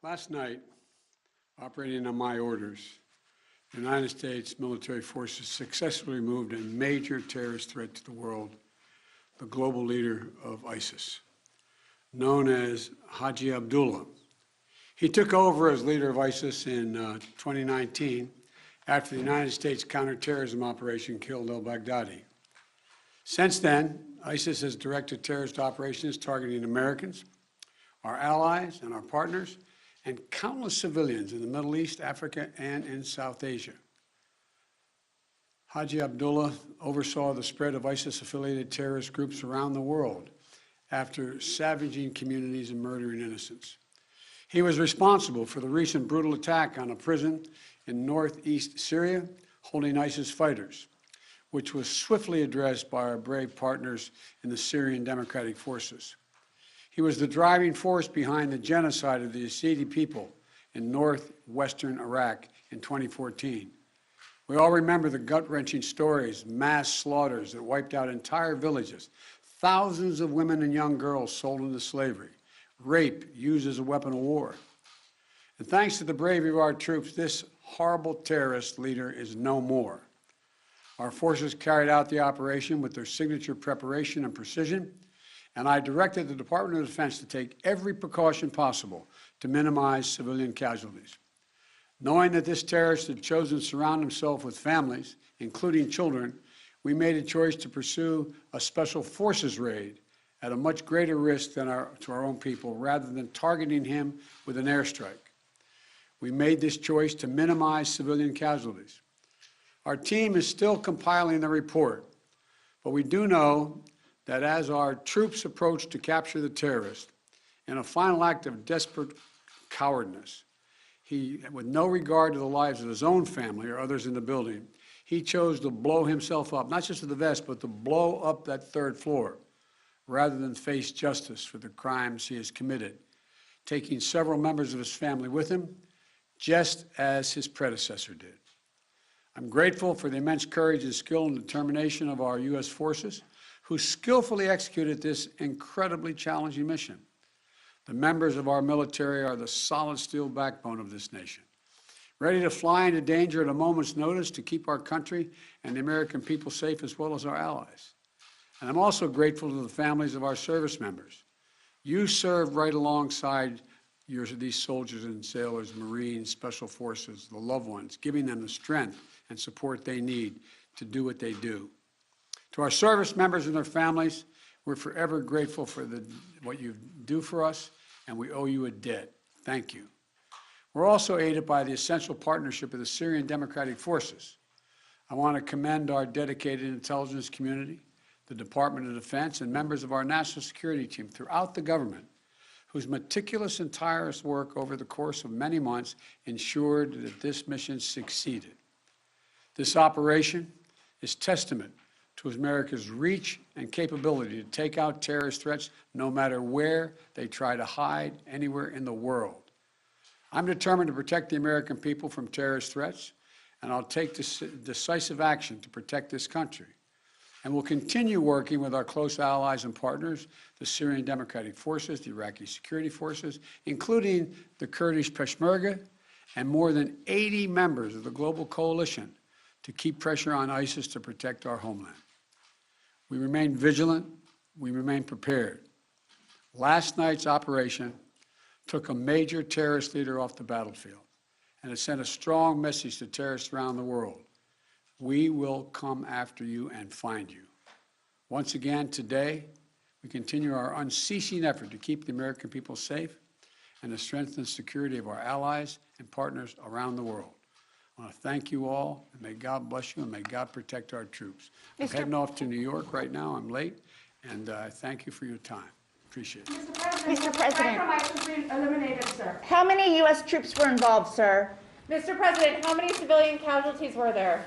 Last night, operating on my orders, the United States military forces successfully removed a major terrorist threat to the world, the global leader of ISIS, known as Haji Abdullah. He took over as leader of ISIS in 2019 after the United States counterterrorism operation killed al-Baghdadi. Since then, ISIS has directed terrorist operations targeting Americans, our allies and our partners, and countless civilians in the Middle East, Africa, and in South Asia. Haji Abdullah oversaw the spread of ISIS-affiliated terrorist groups around the world after savaging communities and murdering innocents. He was responsible for the recent brutal attack on a prison in northeast Syria holding ISIS fighters, which was swiftly addressed by our brave partners in the Syrian Democratic Forces. He was the driving force behind the genocide of the Yazidi people in northwestern Iraq in 2014. We all remember the gut-wrenching stories, mass slaughters that wiped out entire villages, thousands of women and young girls sold into slavery, rape used as a weapon of war. And thanks to the bravery of our troops, this horrible terrorist leader is no more. Our forces carried out the operation with their signature preparation and precision, and I directed the Department of Defense to take every precaution possible to minimize civilian casualties. Knowing that this terrorist had chosen to surround himself with families, including children, we made a choice to pursue a special forces raid at a much greater risk than to our own people, rather than targeting him with an airstrike. We made this choice to minimize civilian casualties. Our team is still compiling the report, but we do know that as our troops approached to capture the terrorist, in a final act of desperate cowardness, he, with no regard to the lives of his own family or others in the building, he chose to blow himself up, not just with the vest, but to blow up that third floor, rather than face justice for the crimes he has committed, taking several members of his family with him, just as his predecessor did. I'm grateful for the immense courage and skill and determination of our U.S. forces, who skillfully executed this incredibly challenging mission. The members of our military are the solid steel backbone of this nation, ready to fly into danger at a moment's notice to keep our country and the American people safe, as well as our allies. And I'm also grateful to the families of our service members. You served right alongside these soldiers and sailors, Marines, Special Forces, the loved ones, giving them the strength and support they need to do what they do. To our service members and their families, we're forever grateful for what you do for us, and we owe you a debt. Thank you. We're also aided by the essential partnership of the Syrian Democratic Forces. I want to commend our dedicated intelligence community, the Department of Defense, and members of our national security team throughout the government, whose meticulous and tireless work over the course of many months ensured that this mission succeeded. This operation is testament to America's reach and capability to take out terrorist threats no matter where they try to hide anywhere in the world. I'm determined to protect the American people from terrorist threats, and I'll take decisive action to protect this country. And we'll continue working with our close allies and partners, the Syrian Democratic Forces, the Iraqi security forces, including the Kurdish Peshmerga, and more than 80 members of the global coalition to keep pressure on ISIS to protect our homeland. We remain vigilant. We remain prepared. Last night's operation took a major terrorist leader off the battlefield, and it sent a strong message to terrorists around the world. We will come after you and find you. Once again, today, we continue our unceasing effort to keep the American people safe and to strengthen the security of our allies and partners around the world. I want to thank you all, and may God bless you, and may God protect our troops. I'm heading off to New York right now. I'm late, and I thank you for your time. Appreciate it. Mr. President, Compromise has been eliminated, sir. how many U.S. troops were involved, sir? Mr. President, how many civilian casualties were there?